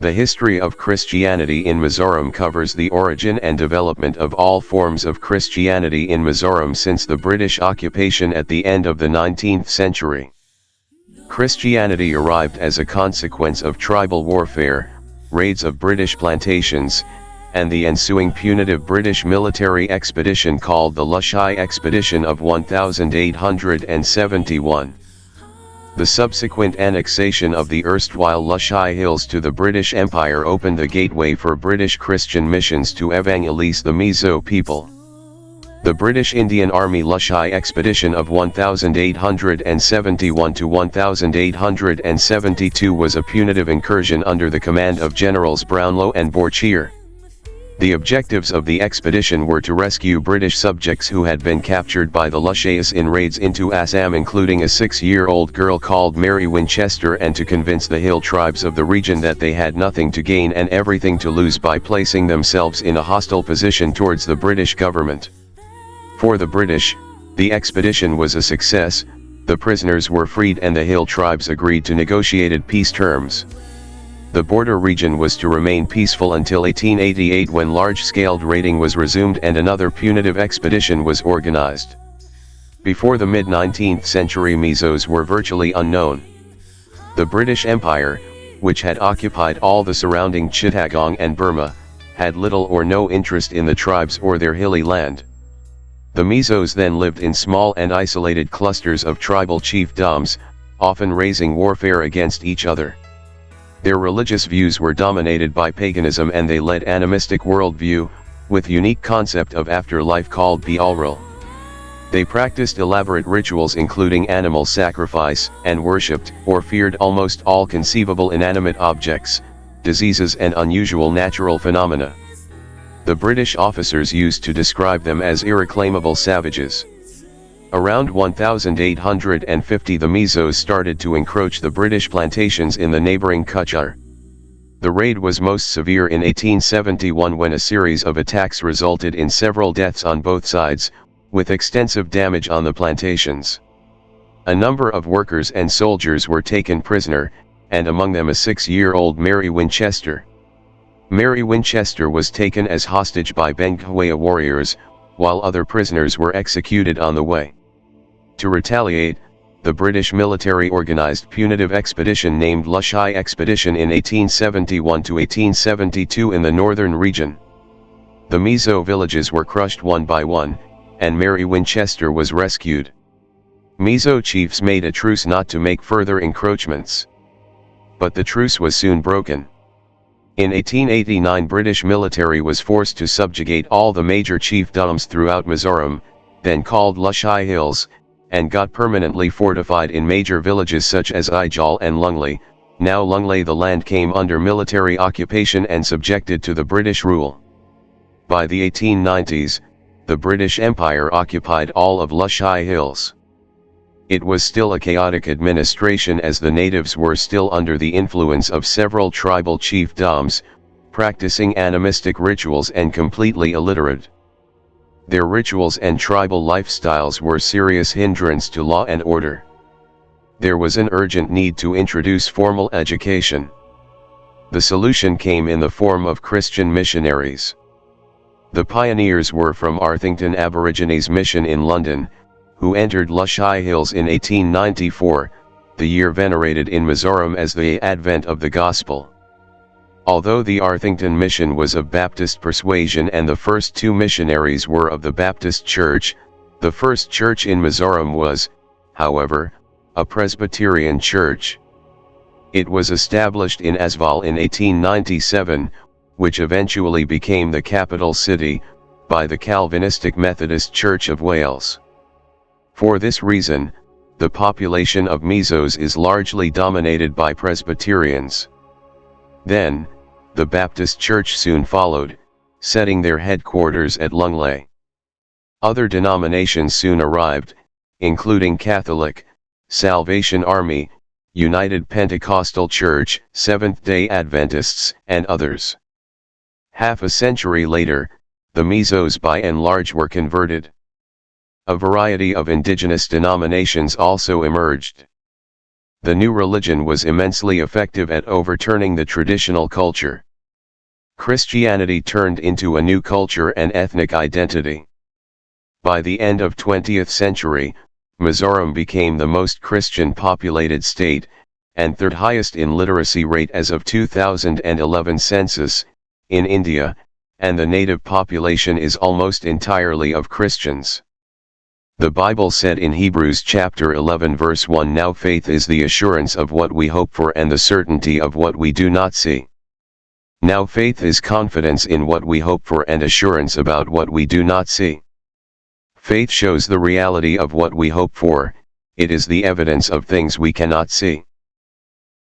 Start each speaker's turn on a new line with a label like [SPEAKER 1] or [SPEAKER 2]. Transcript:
[SPEAKER 1] The history of Christianity in Mizoram covers the origin and development of all forms of Christianity in Mizoram since the British occupation at the end of the 19th century. Christianity arrived as a consequence of tribal warfare, raids of British plantations, and the ensuing punitive British military expedition called the Lushai Expedition of 1871. The subsequent annexation of the erstwhile Lushai Hills to the British Empire opened the gateway for British Christian missions to evangelize the Mizo people. The British Indian Army Lushai Expedition of 1871 to 1872 was a punitive incursion under the command of Generals Brownlow and Bourchier. The objectives of the expedition were to rescue British subjects who had been captured by the Lushais in raids into Assam, including a 6-year-old girl called Mary Winchester, and to convince the hill tribes of the region that they had nothing to gain and everything to lose by placing themselves in a hostile position towards the British government. For the British, the expedition was a success, the prisoners were freed and the hill tribes agreed to negotiated peace terms. The border region was to remain peaceful until 1888, when large-scale raiding was resumed and another punitive expedition was organized. Before the mid-19th century, Mizos were virtually unknown. The British Empire, which had occupied all the surrounding Chittagong and Burma, had little or no interest in the tribes or their hilly land. The Mizos then lived in small and isolated clusters of tribal chiefdoms, often raising warfare against each other. Their religious views were dominated by paganism and they led animistic worldview, with unique concept of afterlife called Bialral. They practiced elaborate rituals including animal sacrifice, and worshipped or feared almost all conceivable inanimate objects, diseases and unusual natural phenomena. The British officers used to describe them as irreclaimable savages. Around 1850 the Mizos started to encroach the British plantations in the neighbouring Cachar. The raid was most severe in 1871 when a series of attacks resulted in several deaths on both sides, with extensive damage on the plantations. A number of workers and soldiers were taken prisoner, and among them a 6-year-old Mary Winchester. Mary Winchester was taken as hostage by Benghwea warriors, while other prisoners were executed on the way. To retaliate, the British military organized punitive expedition named Lushai Expedition in 1871 to 1872 in the northern region. The Mizo villages were crushed one by one, and Mary Winchester was rescued. Mizo chiefs made a truce not to make further encroachments. But the truce was soon broken. In 1889 British military was forced to subjugate all the major chiefdoms throughout Mizoram, then called Lushai Hills, and got permanently fortified in major villages such as Ijal and Lunglei. Now Lunglei, the land came under military occupation and subjected to the British rule. By the 1890s, the British Empire occupied all of Lushai Hills. It was still a chaotic administration as the natives were still under the influence of several tribal chiefdoms, practicing animistic rituals and completely illiterate. Their rituals and tribal lifestyles were serious hindrance to law and order. There was an urgent need to introduce formal education. The solution came in the form of Christian missionaries. The pioneers were from Arthington Aborigines Mission in London, who entered Lushai Hills in 1894, the year venerated in Mizoram as the advent of the Gospel. Although the Arthington Mission was of Baptist persuasion and the first two missionaries were of the Baptist Church, the first church in Mizoram was, however, a Presbyterian church. It was established in Asval in 1897, which eventually became the capital city, by the Calvinistic Methodist Church of Wales. For this reason, the population of Mizos is largely dominated by Presbyterians. Then, the Baptist Church soon followed, setting their headquarters at Lunglei. Other denominations soon arrived, including Catholic, Salvation Army, United Pentecostal Church, Seventh-day Adventists, and others. Half a century later, the Mizos by and large were converted. A variety of indigenous denominations also emerged. the new religion was immensely effective at overturning the traditional culture. Christianity turned into a new culture and ethnic identity. By the end of 20th century, Mizoram became the most Christian populated state, and third highest in literacy rate as of 2011 census, in India, and the native population is almost entirely of Christians. The Bible said in Hebrews chapter 11 verse 1, "Now faith is the assurance of what we hope for and the certainty of what we do not see." Now faith is confidence in what we hope for and assurance about what we do not see. Faith shows the reality of what we hope for, it is the evidence of things we cannot see.